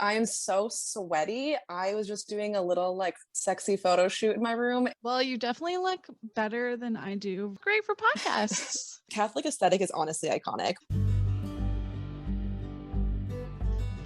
I am so sweaty. I was just doing a little sexy photo shoot in my room. Well, you definitely look better than I do. Great for podcasts. Catholic aesthetic is honestly iconic.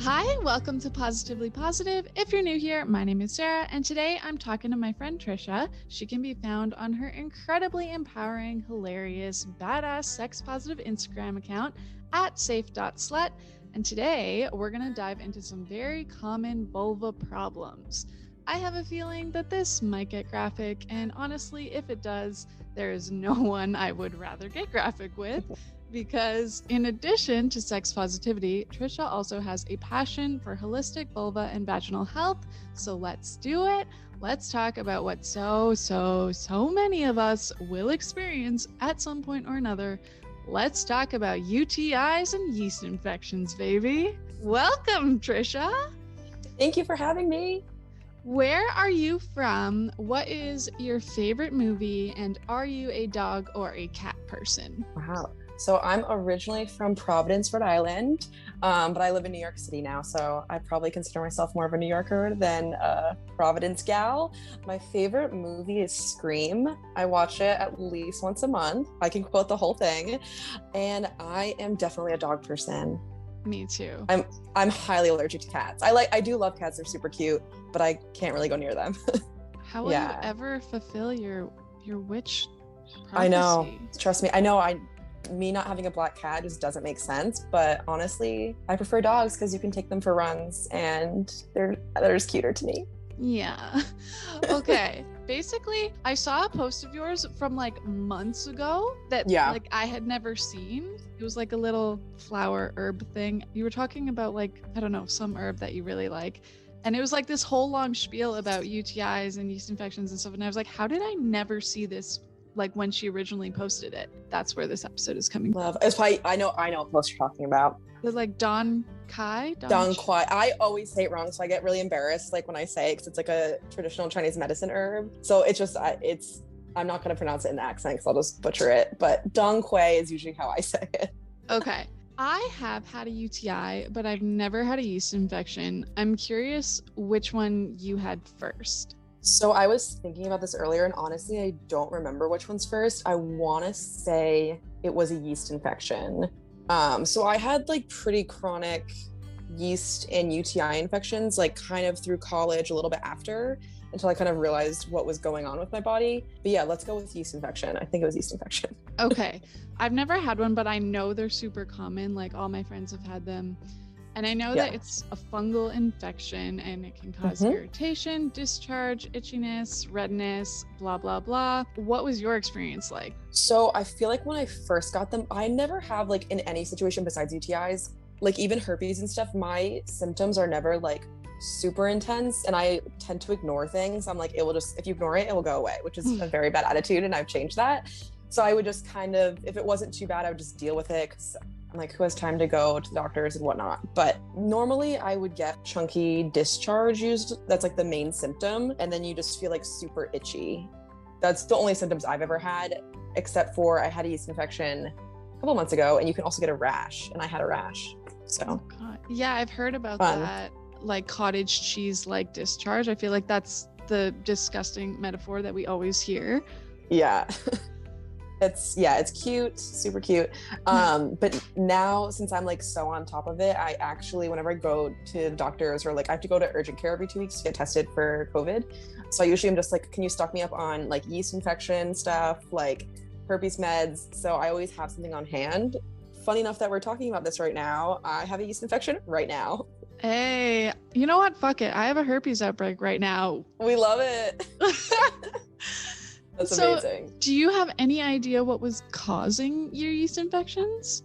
Hi, welcome to Positively Positive. If you're new here, my name is Sarah, and today I'm talking to my friend Tricia. She can be found on her incredibly empowering, hilarious, badass, sex-positive Instagram account at safe.slut. And today we're going to dive into some very common vulva problems. I have a feeling that this might get graphic, and honestly, if it does, there is no one I would rather get graphic with. Because in addition to sex positivity, Tricia also has a passion for holistic vulva and vaginal health. So let's do it. Let's talk about what so many of us will experience at some point or another. Let's talk about UTIs and yeast infections, baby. Welcome, Tricia. Thank you for having me. Where are you from? What is your favorite movie? And are you a dog or a cat person? Wow. So I'm originally from Providence, Rhode Island, but I live in New York City now. So I probably consider myself more of a New Yorker than a Providence gal. My favorite movie is Scream. I watch it at least once a month. I can quote the whole thing. And I am definitely a dog person. Me too. I'm highly allergic to cats. I do love cats. They're super cute, but I can't really go near them. How will you ever fulfill your witch prophecy? I know. Trust me. I know. Me not having a black cat just doesn't make sense, but honestly, I prefer dogs because you can take them for runs and they're just cuter to me. Yeah. Okay. Basically, I saw a post of yours from months ago that I had never seen. It was like a little flower herb thing. You were talking about I don't know, some herb that you really like. And it was like this whole long spiel about UTIs and yeast infections and stuff. And I was like, how did I never see this when she originally posted it? That's where this episode is coming from. It's probably, I know what post you're talking about. The Don Kai? Don Quai. I always say it wrong, so I get really embarrassed when I say it because it's like a traditional Chinese medicine herb. So it's just, I'm not going to pronounce it in the accent because I'll just butcher it. But Don Quai is usually how I say it. Okay. I have had a UTI, but I've never had a yeast infection. I'm curious which one you had first. So I was thinking about this earlier, and honestly, I don't remember which one's first. I want to say it was a yeast infection. So I had pretty chronic yeast and UTI infections, kind of through college, a little bit after, until I kind of realized what was going on with my body. But yeah, let's go with yeast infection. I think it was yeast infection. Okay. I've never had one, but I know they're super common. All my friends have had them. And I know that it's a fungal infection and it can cause irritation, discharge, itchiness, redness, blah, blah, blah. What was your experience like? So I feel like when I first got them, I never have in any situation besides UTIs, even herpes and stuff, my symptoms are never super intense and I tend to ignore things. I'm it will just, if you ignore it, it will go away, which is a very bad attitude. And I've changed that. So I would just kind of, if it wasn't too bad, I would just deal with it because I'm who has time to go to the doctors and whatnot. But normally I would get chunky discharge used. That's the main symptom. And then you just feel super itchy. That's the only symptoms I've ever had, except for I had a yeast infection a couple months ago and you can also get a rash, and I had a rash. So oh God. Yeah, I've heard about that. Cottage cheese discharge. I feel that's the disgusting metaphor that we always hear. Yeah. It's cute, super cute. But now since I'm so on top of it, I actually, whenever I go to doctors or I have to go to urgent care every 2 weeks to get tested for COVID. So I usually am just can you stock me up on yeast infection stuff, herpes meds? So I always have something on hand. Funny enough that we're talking about this right now, I have a yeast infection right now. Hey, you know what? Fuck it. I have a herpes outbreak right now. We love it. That's amazing. Do you have any idea what was causing your yeast infections?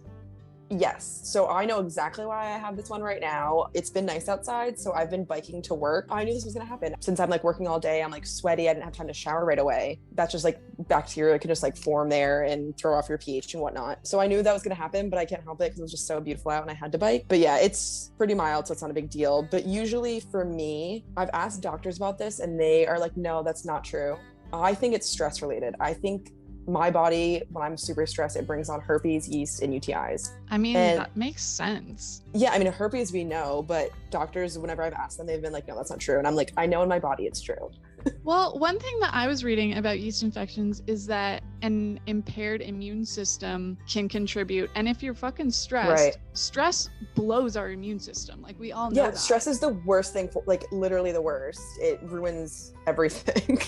Yes. So I know exactly why I have this one right now. It's been nice outside, so I've been biking to work. I knew this was going to happen. Since I'm working all day, I'm sweaty. I didn't have time to shower right away. That's just bacteria can just form there and throw off your pH and whatnot. So I knew that was going to happen, but I can't help it because it was just so beautiful out and I had to bike. But yeah, it's pretty mild, so it's not a big deal. But usually for me, I've asked doctors about this and they are no, that's not true. I think it's stress related. I think my body, when I'm super stressed, it brings on herpes, yeast, and UTIs. I mean, and that makes sense. yeah, I mean, herpes we know, but doctors, whenever I've asked them, they've been like, no, that's not true. And I'm like, I know in my body it's true. Well, one thing that I was reading about yeast infections is that an impaired immune system can contribute. And if you're fucking stressed, stress blows our immune system. Like, we all know that. Stress is the worst thing, for like literally the worst. It ruins everything.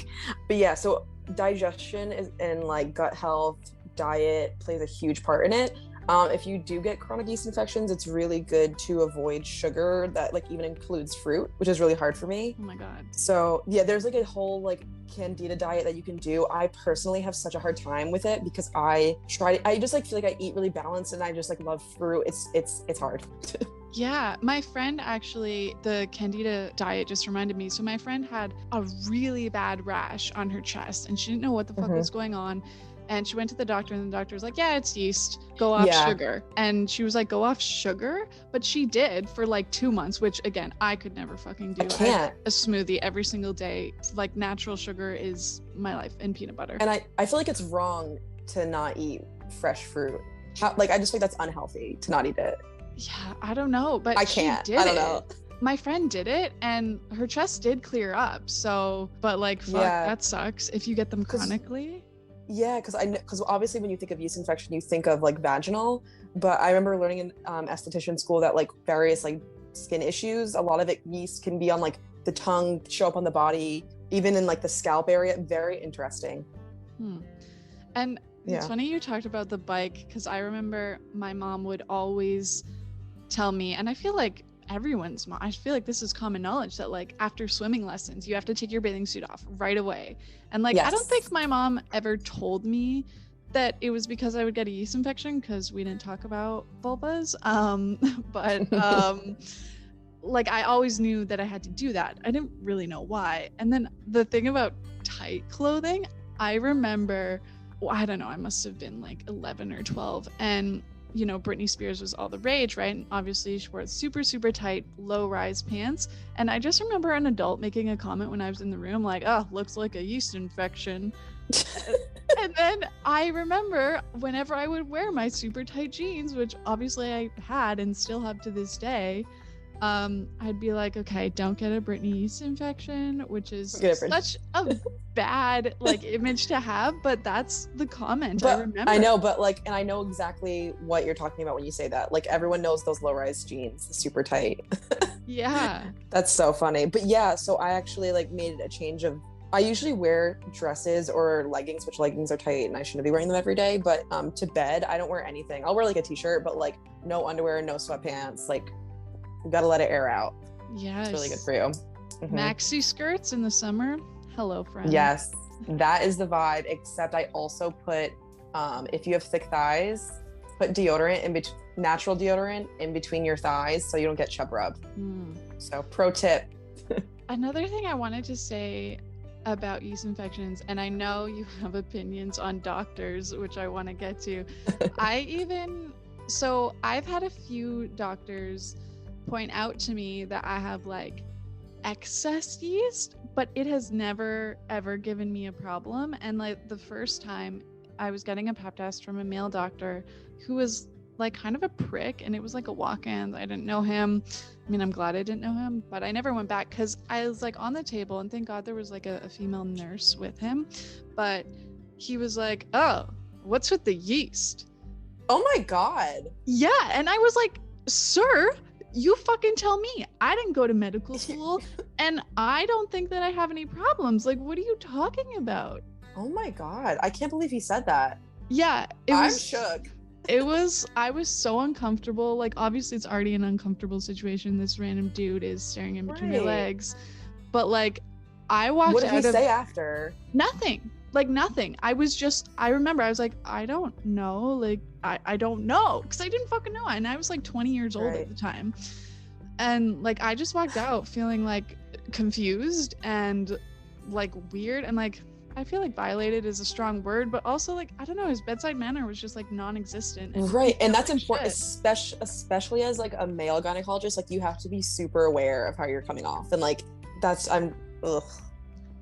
But yeah, so digestion is, and like gut health, diet plays a huge part in it. If you do get chronic yeast infections, it's really good to avoid sugar that like even includes fruit, which is really hard for me. Oh my God. So yeah, there's like a whole like candida diet that you can do. I personally have such a hard time with it because I just like feel like I eat really balanced and I just like love fruit. It's hard. Yeah, my friend actually, the candida diet just reminded me. So my friend had a really bad rash on her chest and she didn't know what the fuck was going on. And she went to the doctor and the doctor was like, yeah, it's yeast, go off sugar. And she was like, go off sugar? But she did for like 2 months, which again, I could never fucking do. I can't. A smoothie every single day. Like, natural sugar is my life, and peanut butter. And I feel like it's wrong to not eat fresh fruit. I just think that's unhealthy to not eat it. Yeah, I don't know, but I can't. She did I don't know. My friend did it and her chest did clear up. So, but like, fuck, that sucks if you get them chronically. Yeah, because obviously when you think of yeast infection, you think of like vaginal. But I remember learning in esthetician school that like various like skin issues, a lot of it yeast can be on like the tongue, show up on the body, even in like the scalp area. Very interesting. And it's funny you talked about the bike, because I remember my mom would always tell me, and I feel like everyone's mom, I feel like this is common knowledge, that like after swimming lessons you have to take your bathing suit off right away. And like, I don't think my mom ever told me that it was because I would get a yeast infection, because we didn't talk about vulvas. But like, I always knew that I had to do that. I didn't really know why. And then the thing about tight clothing, I remember, I don't know, I must have been like 11 or 12, and you know, Britney Spears was all the rage, right? And obviously she wore super, super tight, low-rise pants. And I just remember an adult making a comment when I was in the room, like, oh, looks like a yeast infection. And then I remember whenever I would wear my super tight jeans, which obviously I had and still have to this day, I'd be like, okay, don't get a Britney yeast infection, which is such a bad like image to have, but that's the comment I remember. I know, but like, and I know exactly what you're talking about when you say that. Like, everyone knows those low-rise jeans, the super tight. Yeah. That's so funny. But yeah, so I actually like made a change of, I usually wear dresses or leggings, which leggings are tight and I shouldn't be wearing them every day, but to bed, I don't wear anything. I'll wear like a t-shirt, but like no underwear, no sweatpants, like you gotta let it air out. Yes. It's really good for you. Maxi skirts in the summer. Hello, friend. Yes, that is the vibe, except I also put, if you have thick thighs, put deodorant in between, natural deodorant in between your thighs so you don't get chub rub. So pro tip. Another thing I wanted to say about yeast infections, and I know you have opinions on doctors, which I want to get to. So I've had a few doctors point out to me that I have like excess yeast, but it has never ever given me a problem. And like the first time I was getting a pap test from a male doctor who was like kind of a prick, and it was like a walk-in. I didn't know him. I mean, I'm glad I didn't know him, but I never went back because I was like on the table, and thank God there was like a female nurse with him. But he was like, oh, what's with the yeast? Oh my God. Yeah. And I was like, sir, you fucking tell me. I didn't go to medical school and I don't think that I have any problems. Like, what are you talking about? Oh my God. I can't believe he said that. Yeah. I'm shook. I was so uncomfortable. Like, obviously it's already an uncomfortable situation. This random dude is staring in between my legs. But like, I walked out. What did he say after? Nothing. Like nothing. I remember I was like, I don't know. Like, I don't know. Cause I didn't fucking know. And I was like 20 years old at the time. And like, I just walked out feeling like confused and like weird. And like, I feel like violated is a strong word, but also like, I don't know, his bedside manner was just like non-existent. Right. And that's important, especially as like a male gynecologist, like you have to be super aware of how you're coming off. And like, ugh.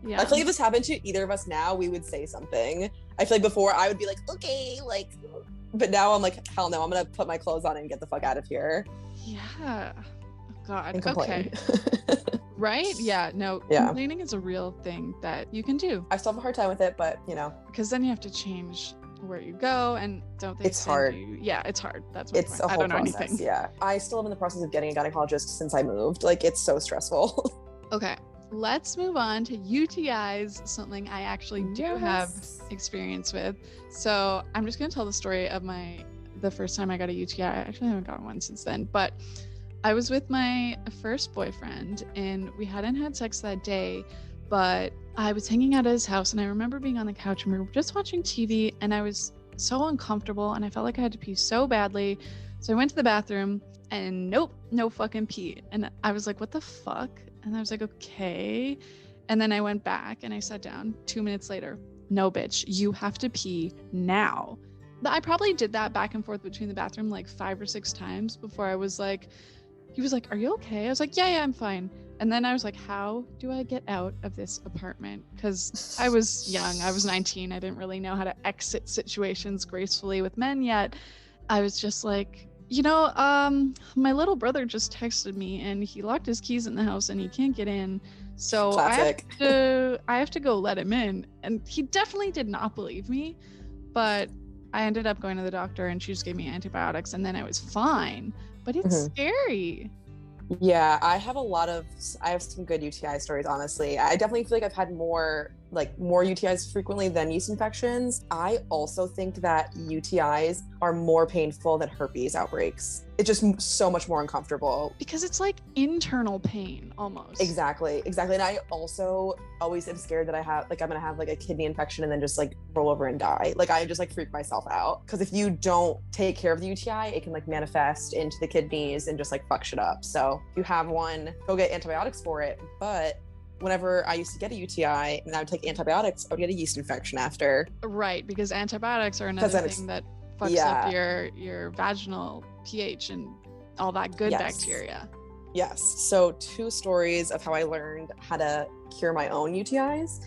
Yeah. I feel like if this happened to either of us now, we would say something. I feel like before I would be like, okay, like, but now I'm like, hell no, I'm gonna put my clothes on and get the fuck out of here. Yeah. Oh, God. And complain. Okay. Right? Yeah. No, Yeah. complaining is a real thing that you can do. I still have a hard time with it, but because then you have to change where you go, and don't they it's hard. Yeah, it's hard. That's my it's point. a whole I don't know process. anything. Yeah, I still am in the process of getting a gynecologist since I moved. Like, it's so stressful. Okay, let's move on to UTIs, something I actually do have experience with. So I'm just gonna tell the story of the first time I got a UTI. I actually haven't gotten one since then, but I was with my first boyfriend and we hadn't had sex that day, but I was hanging out at his house and I remember being on the couch and we were just watching TV and I was so uncomfortable and I felt like I had to pee so badly. So I went to the bathroom and nope, no fucking pee. And I was like, what the fuck? And I was like, okay. And then I went back and I sat down. 2 minutes later, no bitch, you have to pee now. I probably did that back and forth between the bathroom like 5 or 6 times before I was like, he was like, are you okay? I was like, yeah, I'm fine. And then I was like, how do I get out of this apartment? Because I was young. I was 19. I didn't really know how to exit situations gracefully with men yet. I was just like, my little brother just texted me and he locked his keys in the house and he can't get in. So Classic. I have to go let him in. And he definitely did not believe me. But I ended up going to the doctor and she just gave me antibiotics and then I was fine. But it's scary. Yeah, I have some good UTI stories, honestly. I definitely feel like I've had more UTIs frequently than yeast infections. I also think that UTIs are more painful than herpes outbreaks. It's just so much more uncomfortable. Because it's like internal pain almost. Exactly. And I also always am scared that I'm gonna have like a kidney infection and then just like roll over and die. Like I just like freak myself out. Because if you don't take care of the UTI, it can like manifest into the kidneys and just like fuck shit up. So if you have one, go get antibiotics for it. But whenever I used to get a UTI and I would take antibiotics, I would get a yeast infection after. Right, because antibiotics are another thing that fucks up your vaginal pH and all that good bacteria. Yes. So 2 stories of how I learned how to cure my own UTIs.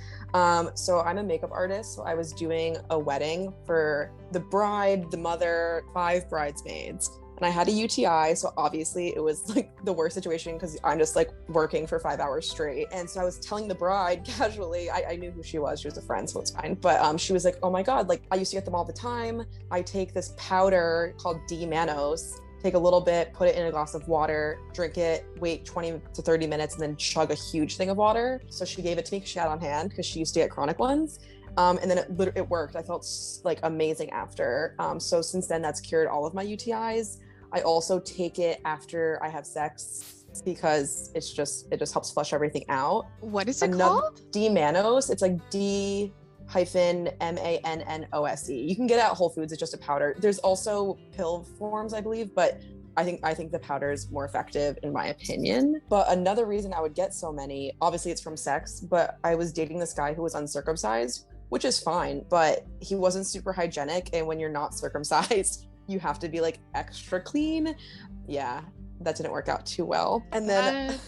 So I'm a makeup artist. So I was doing a wedding for the bride, the mother, 5 bridesmaids. And I had a UTI, so obviously it was like the worst situation because I'm just like working for 5 hours straight. And so I was telling the bride casually, I knew who she was a friend, so it's fine. But she was like, oh my God, like I used to get them all the time. I take this powder called D-mannose, take a little bit, put it in a glass of water, drink it, wait 20 to 30 minutes, and then chug a huge thing of water. So she gave it to me because she had it on hand because she used to get chronic ones. And then it worked. I felt like amazing after. So since then, that's cured all of my UTIs. I also take it after I have sex because it just helps flush everything out. What is it called? D-mannose. It's like D-mannose. You can get it at Whole Foods. It's just a powder. There's also pill forms, I believe, but I think the powder is more effective in my opinion. But another reason I would get so many, obviously it's from sex, but I was dating this guy who was uncircumcised, which is fine, but he wasn't super hygienic. And when you're not circumcised, you have to be like extra clean. Yeah, that didn't work out too well. And then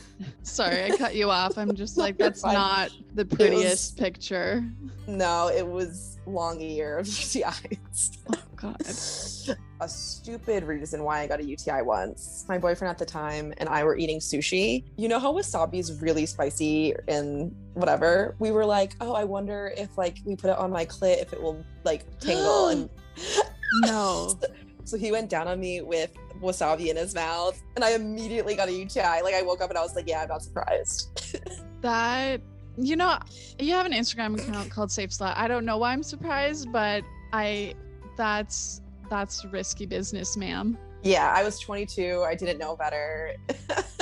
sorry, I cut you off. I'm just like, that's not the prettiest picture. No, it was long year of UTIs. Oh God. A stupid reason why I got a UTI once. My boyfriend at the time and I were eating sushi. You know how wasabi is really spicy and whatever? We were like, oh, I wonder if like we put it on my clit, if it will like tingle. And no. So he went down on me with wasabi in his mouth and I immediately got a UTI. Like I woke up and I was like, yeah, I'm not surprised. That, you have an Instagram account called Safe Slut. I don't know why I'm surprised, but that's risky business, ma'am. Yeah, I was 22. I didn't know better.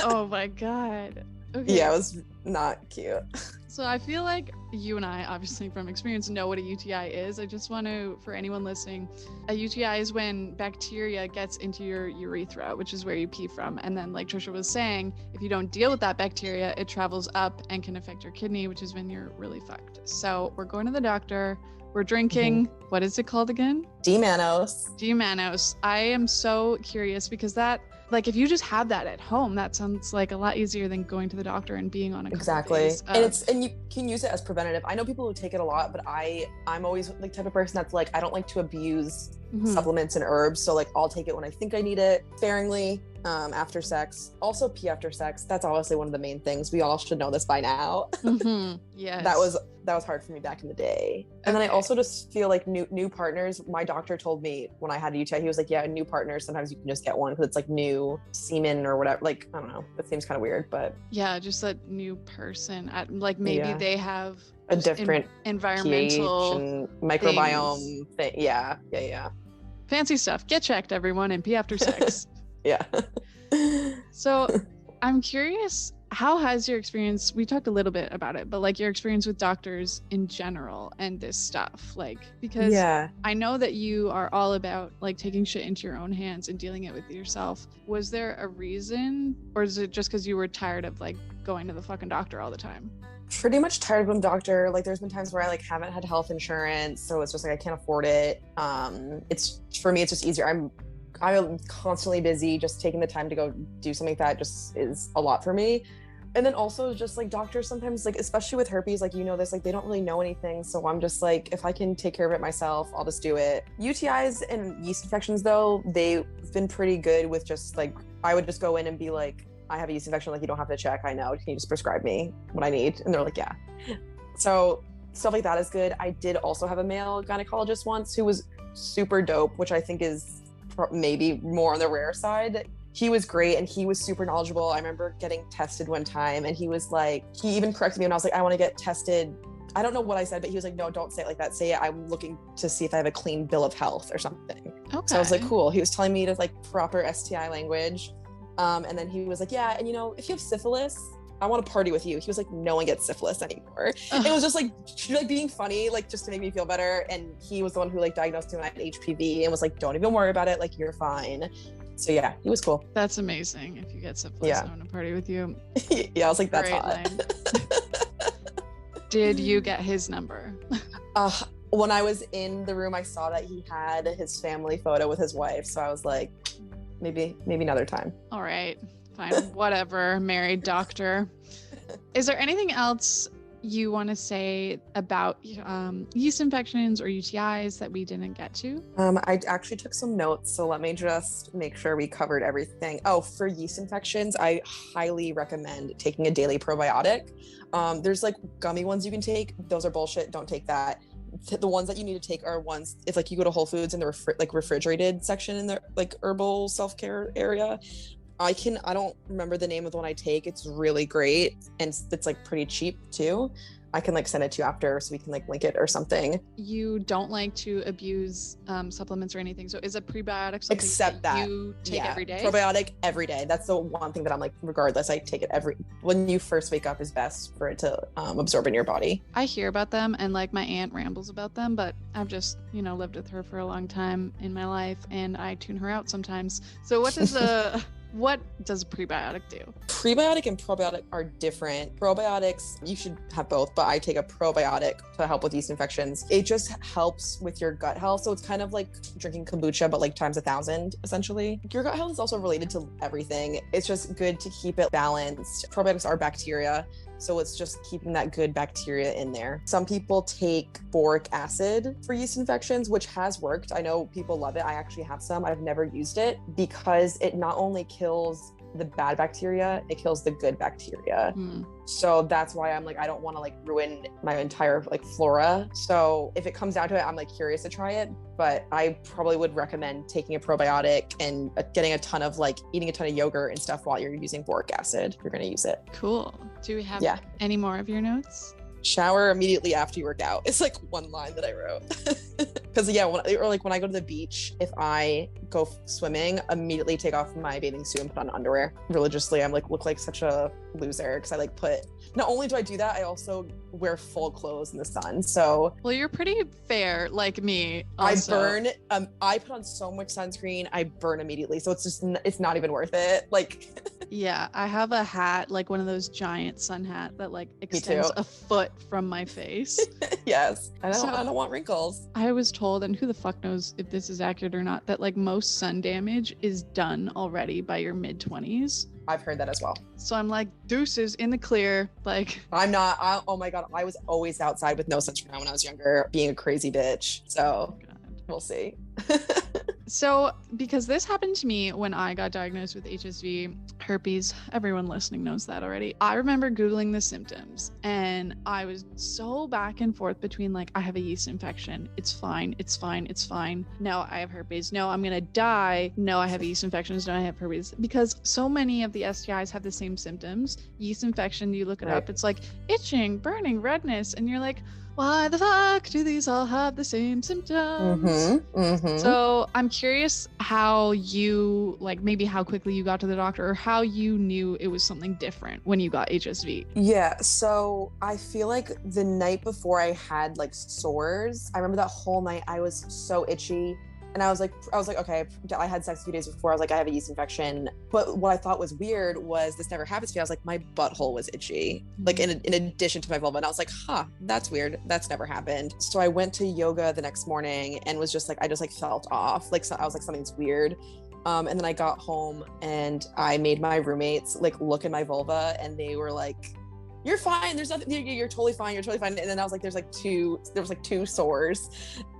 Oh my God. Okay. Yeah, it was not cute. So I feel like you and I, obviously from experience, know what a UTI is. I just want to, for anyone listening, a UTI is when bacteria gets into your urethra, which is where you pee from. And then like Tricia was saying, if you don't deal with that bacteria, it travels up and can affect your kidney, which is when you're really fucked. So we're going to the doctor. We're drinking, what is it called again? D-mannose. D-mannose. I am so curious because that like if you just have that at home, that sounds like a lot easier than going to the doctor and being on a couple Exactly. days And you can use it as preventative. I know people who take it a lot, but I'm always the type of person that's like, I don't like to abuse supplements and herbs. So like I'll take it when I think I need it sparingly, after sex. Also pee after sex. That's obviously one of the main things. We all should know this by now. Yes. That was hard for me back in the day. And then I also just feel like new partners, my doctor told me when I had a UTI, he was like, yeah, new partners, sometimes you can just get one because it's like new semen or whatever. Like, I don't know. That seems kind of weird, but yeah, just a new person like maybe they have a different environmental pH and microbiome thing. Yeah. Fancy stuff. Get checked, everyone, and pee after sex. Yeah. So I'm curious, how has your experience, we talked a little bit about it, but like your experience with doctors in general and this stuff, like, because I know that you are all about like taking shit into your own hands and dealing it with yourself. Was there a reason, or is it just because you were tired of like going to the fucking doctor all the time? Pretty much tired of doctor. Like there's been times where I like haven't had health insurance, so it's just like I can't afford it. It's for me, it's just easier. I'm constantly busy. Just taking the time to go do something like that just is a lot for me. And then also just like doctors sometimes, like especially with herpes, like you know this, like they don't really know anything. So I'm just like, if I can take care of it myself, I'll just do it. UTIs and yeast infections though, they've been pretty good with just like, I would just go in and be like, I have a yeast infection, like you don't have to check, I know, can you just prescribe me what I need? And they're like, yeah. So stuff like that is good. I did also have a male gynecologist once who was super dope, which I think is maybe more on the rare side. He was great and he was super knowledgeable. I remember getting tested one time and he was like, he even corrected me when I was like, I want to get tested. I don't know what I said, but he was like, no, don't say it like that. Say it, I'm looking to see if I have a clean bill of health or something. Okay. So I was like, cool. He was telling me to like proper STI language. And then he was like, yeah, and you know, if you have syphilis, I want to party with you. He was like, no one gets syphilis anymore. It was just like being funny, like just to make me feel better. And he was the one who like diagnosed me when I had HPV and was like, don't even worry about it. Like you're fine. So yeah, he was cool. That's amazing. If you get syphilis, I want to party with you. Yeah, I was like, that's hot. Did you get his number? When I was in the room, I saw that he had his family photo with his wife. So I was like, maybe another time. All right, fine, whatever. Married doctor. Is there anything else you want to say about yeast infections or UTIs that we didn't get to? I actually took some notes, so let me just make sure we covered everything. Oh, for yeast infections, I highly recommend taking a daily probiotic. There's like gummy ones you can take. Those are bullshit. Don't take that. The ones that you need to take are ones, it's like you go to Whole Foods in the refrigerated section in the like herbal self-care area. I don't remember the name of the one I take. It's really great and it's like pretty cheap too. I can like send it to you after so we can like link it or something. You don't like to abuse supplements or anything. So is a prebiotic something that you take every day? Probiotic every day. That's the one thing that I'm like, regardless, I take it when you first wake up is best for it to absorb in your body. I hear about them and like my aunt rambles about them, but I've just, lived with her for a long time in my life and I tune her out sometimes. So what does a prebiotic do? Prebiotic and probiotic are different. Probiotics, you should have both, but I take a probiotic to help with yeast infections. It just helps with your gut health. So it's kind of like drinking kombucha, but like times 1,000, essentially. Your gut health is also related to everything. It's just good to keep it balanced. Probiotics are bacteria, so it's just keeping that good bacteria in there. Some people take boric acid for yeast infections, which has worked. I know people love it. I actually have some. I've never used it because it not only kills the bad bacteria, it kills the good bacteria. So that's why I'm like, I don't want to like ruin my entire like flora. So if it comes down to it, I'm like curious to try it, but I probably would recommend taking a probiotic and eating a ton of yogurt and stuff while you're using boric acid if you're going to use it. Cool. Do we have any more of your notes? Shower immediately after you work out. It's like one line that I wrote. Because when I go to the beach, if I go swimming, immediately take off my bathing suit and put on underwear. Religiously, I'm like look like such a loser because I like not only do I do that, I also wear full clothes in the sun. So well, you're pretty fair like me also. I burn. I put on so much sunscreen, I burn immediately. So it's not even worth it. Like Yeah, I have a hat, like one of those giant sun hat that like Me extends too. a foot from my face. Yes. I So don't want wrinkles. I was told, and who the fuck knows if this is accurate or not, that like most sun damage is done already by your mid-20s. I've heard that as well. So I'm like, deuces in the clear. Like, Oh my God. I was always outside with no sunscreen on when I was younger, being a crazy bitch. So we'll see. so because this happened to me when I got diagnosed with HSV, herpes, everyone listening knows that already. I remember Googling the symptoms and I was so back and forth between like, I have a yeast infection. It's fine. It's fine. It's fine. No, I have herpes. No, I'm going to die. No, I have yeast infections. No, I have herpes. Because so many of the STIs have the same symptoms. Yeast infection, you look it up, it's like itching, burning, redness. And you're like, why the fuck do these all have the same symptoms? So I'm curious how you, like maybe how quickly you got to the doctor or how you knew it was something different when you got HSV. Yeah, so I feel like the night before I had like sores, I remember that whole night I was so itchy. And I was like, okay, I had sex a few days before. I was like, I have a yeast infection. But what I thought was weird was this never happens to me. I was like, my butthole was itchy, like in addition to my vulva. And I was like, that's weird. That's never happened. So I went to yoga the next morning and was just like, I just like felt off. Like, so I was like, something's weird. And then I got home and I made my roommates like look at my vulva and they were like, you're fine. There's nothing, you're totally fine. You're totally fine. And then I was like, there was like two sores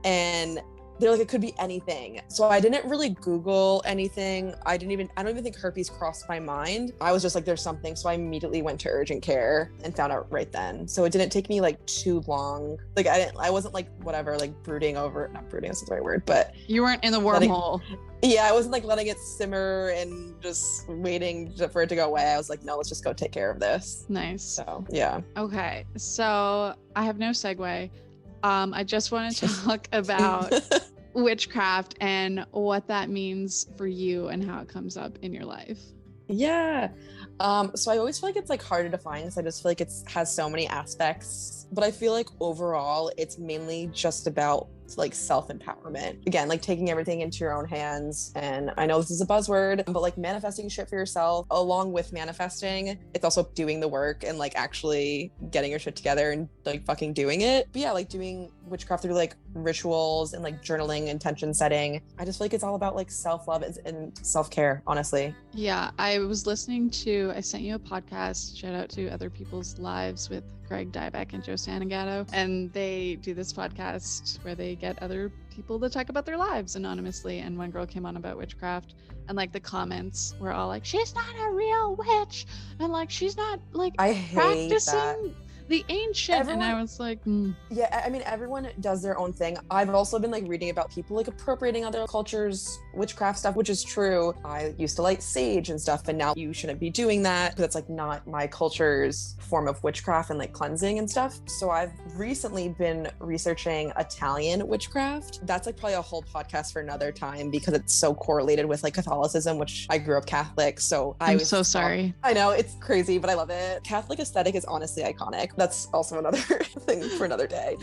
and they're like, it could be anything. So I didn't really Google anything. I don't even think herpes crossed my mind. I was just like, there's something. So I immediately went to urgent care and found out right then. So it didn't take me like too long. Like I wasn't like whatever, like not brooding, that's the right word, but you weren't in the wormhole. I wasn't like letting it simmer and just waiting for it to go away. I was like, no, let's just go take care of this. Nice. So yeah. Okay. So I have no segue. I just want to talk about witchcraft and what that means for you and how it comes up in your life. Yeah. So I always feel like it's like hard to define because I just feel like it has so many aspects, but I feel like overall it's mainly just about like self-empowerment. Again, like taking everything into your own hands. And I know this is a buzzword, but like manifesting shit for yourself. Along with manifesting, it's also doing the work and like actually getting your shit together and like fucking doing it. But yeah, like doing witchcraft through like rituals and like journaling, intention setting. I just feel like it's all about like self-love and self-care, honestly. Yeah, I sent you a podcast, shout out to Other People's Lives with Greg Dybeck and Joe Santagato, and they do this podcast where they get other people to talk about their lives anonymously. And one girl came on about witchcraft, and like the comments were all like, she's not a real witch, and like she's not like practicing the ancient. And I was like, yeah, I mean, everyone does their own thing. I've also been like reading about people like appropriating other cultures witchcraft stuff, which is true. I used to light sage and stuff, and now you shouldn't be doing that because it's like not my culture's form of witchcraft and like cleansing and stuff. So I've recently been researching Italian witchcraft. That's like probably a whole podcast for another time because it's so correlated with like Catholicism, which I grew up Catholic. So I'm so sorry. I know, it's crazy, but I love it. Catholic aesthetic is honestly iconic. That's also another thing for another day.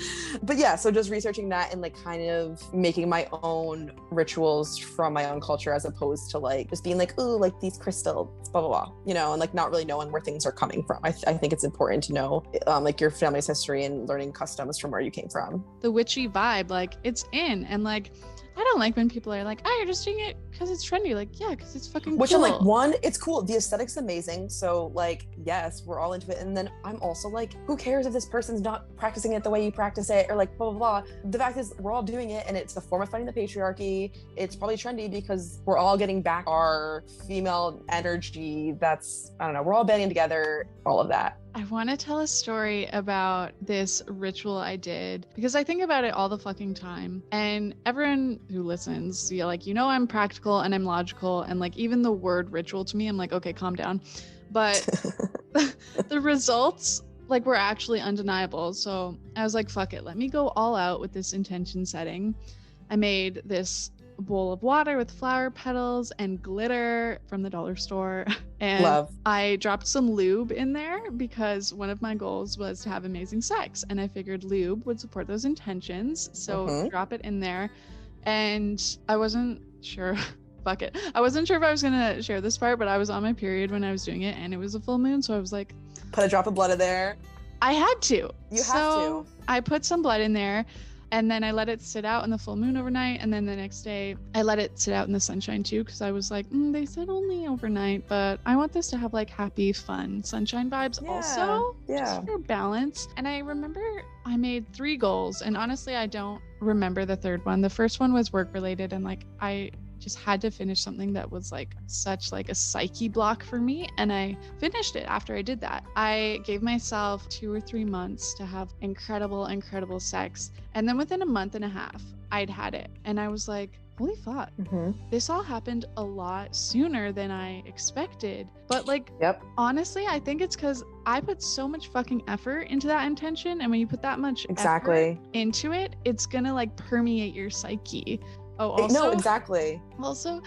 But yeah, so just researching that and like kind of making my own rituals from my own culture as opposed to like just being like, ooh, like these crystals, blah, blah, blah, you know, and like not really knowing where things are coming from. I think it's important to know like your family's history and learning customs from where you came from. The witchy vibe, like it's in, and like I don't like when people are like, oh, you're just doing it because it's trendy. Like, yeah, because it's fucking Which cool. I'm like, one, it's cool. The aesthetic's amazing. So like, yes, we're all into it. And then I'm also like, who cares if this person's not practicing it the way you practice it or like blah, blah, blah. The fact is we're all doing it and it's a form of fighting the patriarchy. It's probably trendy because we're all getting back our female energy. That's, I don't know, we're all banding together, all of that. I want to tell a story about this ritual I did because I think about it all the fucking time. And everyone who listens, I'm practical and I'm logical. And like even the word ritual to me, I'm like, okay, calm down. But the results like were actually undeniable. So I was like, fuck it. Let me go all out with this intention setting. I made this bowl of water with flower petals and glitter from the dollar store. And Love. I dropped some lube in there because one of my goals was to have amazing sex. And I figured lube would support those intentions. So drop it in there. And I wasn't sure fuck it. I wasn't sure if I was gonna share this part, but I was on my period when I was doing it, and it was a full moon, so I was like, put a drop of blood in there. I had to. You have to. I put some blood in there, and then I let it sit out in the full moon overnight, and then the next day I let it sit out in the sunshine too, because I was like, they said only overnight, but I want this to have like happy, fun sunshine vibes also, just for balance. And I remember I made 3 goals, and honestly, I don't remember the third one. The first one was work related, and like I just had to finish something that was like such like a psyche block for me, and I finished it after I did that. I gave myself 2 or 3 months to have incredible sex, and then within a month and a half I'd had it, and I was like, holy fuck, this all happened a lot sooner than I expected. But like, honestly, I think it's because I put so much fucking effort into that intention, and when you put that much effort into it, it's gonna like permeate your psyche. Oh, also, no, exactly. Also,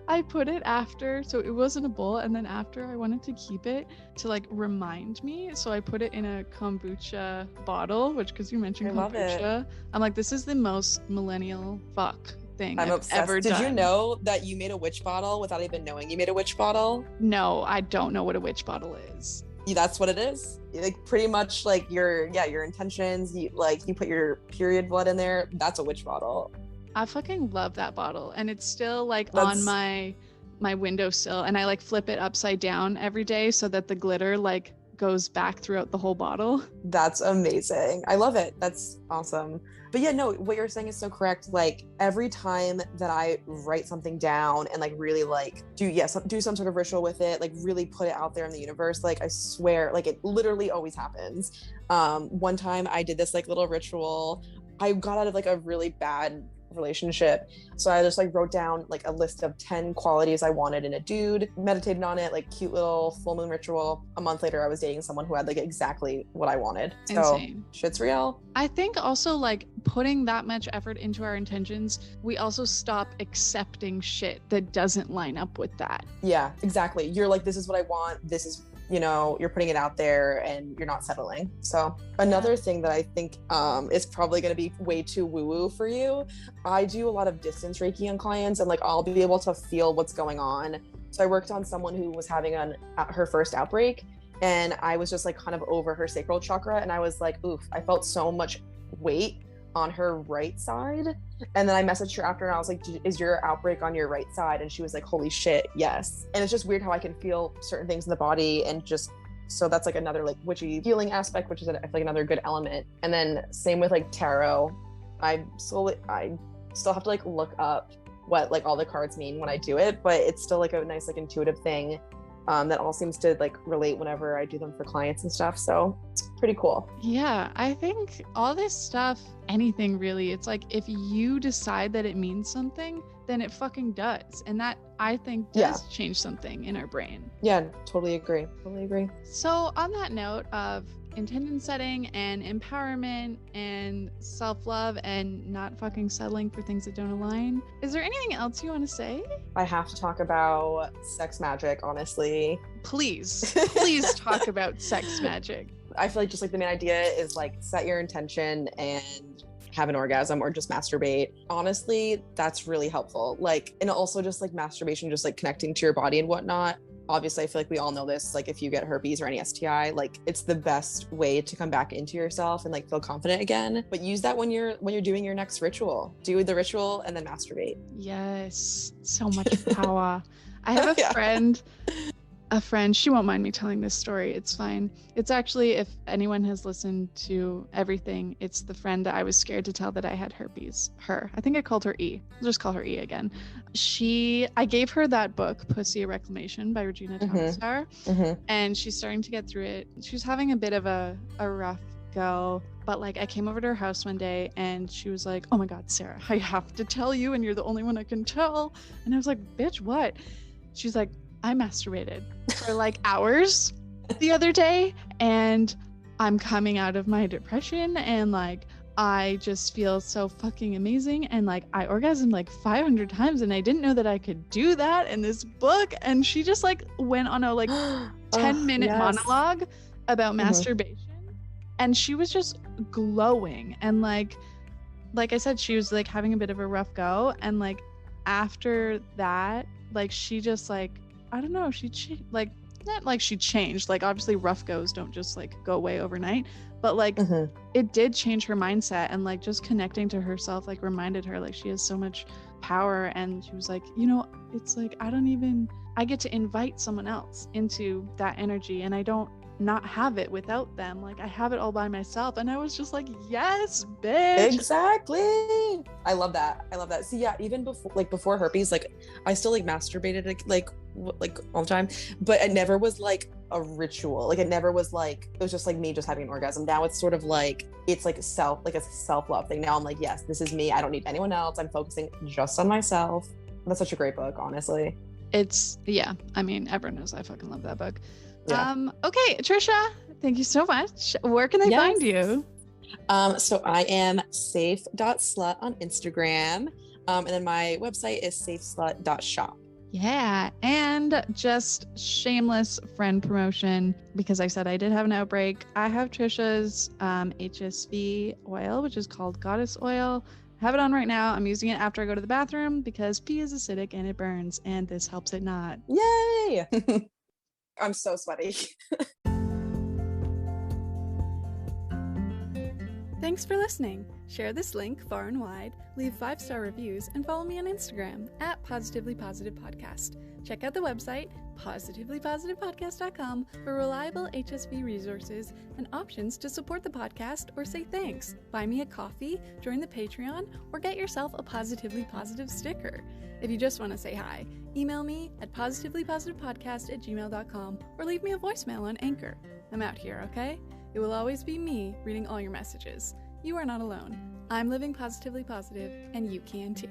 I put it after, so it wasn't a bowl, and then after I wanted to keep it to like remind me, so I put it in a kombucha bottle, which, because you mentioned kombucha, I'm like, this is the most millennial fuck thing I've ever done. Did you know that you made a witch bottle without even knowing you made a witch bottle? No, I don't know what a witch bottle is. That's what it is. Like pretty much like your intentions. You put your period blood in there. That's a witch bottle. I fucking love that bottle, and it's still like on my windowsill, and I like flip it upside down every day so that the glitter like goes back throughout the whole bottle. That's amazing. I love it. That's awesome. But yeah, no, what you're saying is so correct. Like every time that I write something down and like really like do some sort of ritual with it, like really put it out there in the universe, like I swear, like it literally always happens. One time I did this like little ritual. I got out of like a really bad relationship, so I just like wrote down like a list of 10 qualities I wanted in a dude, meditated on it, like cute little full moon ritual. A month later I was dating someone who had like exactly what I wanted. Insane. So shit's real. I think also like putting that much effort into our intentions, we also stop accepting shit that doesn't line up with that. Yeah, exactly. You're like, this is what I want, this is, you're putting it out there and you're not settling. So another thing that I think is probably going to be way too woo-woo for you, I do a lot of distance Reiki on clients, and like I'll be able to feel what's going on. So I worked on someone who was having her first outbreak, and I was just like kind of over her sacral chakra, and I was like, oof, I felt so much weight on her right side. And then I messaged her after, and I was like, is your outbreak on your right side? And she was like, holy shit, yes. And it's just weird how I can feel certain things in the body, and just, so that's like another like witchy healing aspect, which is I feel like another good element. And then same with like tarot, I still have to like look up what like all the cards mean when I do it, but it's still like a nice like intuitive thing that all seems to like relate whenever I do them for clients and stuff. So it's pretty cool. Yeah, I think all this stuff, anything really, it's like if you decide that it means something, then it fucking does. And that, I think, does change something in our brain. Yeah, totally agree. So on that note of intention setting and empowerment and self-love and not fucking settling for things that don't align, is there anything else you want to say? I have to talk about sex magic, honestly. Please talk about sex magic. I feel like just like the main idea is like set your intention and have an orgasm or just masturbate. Honestly, that's really helpful. Like, and also just like masturbation, just like connecting to your body and whatnot. Obviously, I feel like we all know this, like if you get herpes or any STI, like it's the best way to come back into yourself and like feel confident again. But use that when you're doing your next ritual. Do the ritual and then masturbate. Yes, so much power. I have a friend, she won't mind me telling this story, it's fine. It's actually, if anyone has listened to everything, it's the friend that I was scared to tell that I had herpes. I think I called her E. I'll just call her E again. I gave her that book, Pussy a Reclamation by Regina Thomasar, and she's starting to get through it. She was having a bit of a rough go, but like I came over to her house one day and she was like, oh my God, Sarah, I have to tell you, and you're the only one I can tell. And I was like, bitch, what? She's like, I masturbated for like hours the other day, and I'm coming out of my depression, and like I just feel so fucking amazing, and like I orgasmed like 500 times, and I didn't know that I could do that in this book. And she just like went on a like 10-minute monologue about masturbation, and she was just glowing. And like I said, she was like having a bit of a rough go, and like after that, like she just like, I don't know, like not like she changed, like obviously rough goes don't just like go away overnight, but like it did change her mindset, and like just connecting to herself like reminded her like she has so much power. And she was like, you know, it's like I get to invite someone else into that energy, and I don't not have it without them. Like I have it all by myself. And I was just like, yes, bitch. Exactly. I love that. See, yeah, even before herpes, like I still like masturbated like all the time, but it never was like a ritual. Like it never was like, it was just like me just having an orgasm. Now it's sort of like, it's like a self-love thing. Now I'm like, yes, this is me. I don't need anyone else. I'm focusing just on myself. That's such a great book, honestly. Yeah, I mean, everyone knows I fucking love that book. Yeah. Okay, Tricia, thank you so much. Where can I find you? So I am safe.slut on Instagram. And then my website is safeslut.shop. Yeah, and just shameless friend promotion, because I said I did have an outbreak. I have Tricia's HSV oil, which is called Goddess Oil. I have it on right now. I'm using it after I go to the bathroom because pee is acidic and it burns, and this helps it not. Yay! I'm so sweaty. Thanks for listening. Share this link far and wide, leave 5-star reviews, and follow me on Instagram at Positively Positive Podcast. Check out the website, positivelypositivepodcast.com, for reliable HSV resources and options to support the podcast or say thanks. Buy me a coffee, join the Patreon, or get yourself a Positively Positive sticker. If you just want to say hi, email me at positivelypositivepodcast@gmail.com or leave me a voicemail on Anchor. I'm out here, okay? It will always be me reading all your messages. You are not alone. I'm living positively positive, and you can too.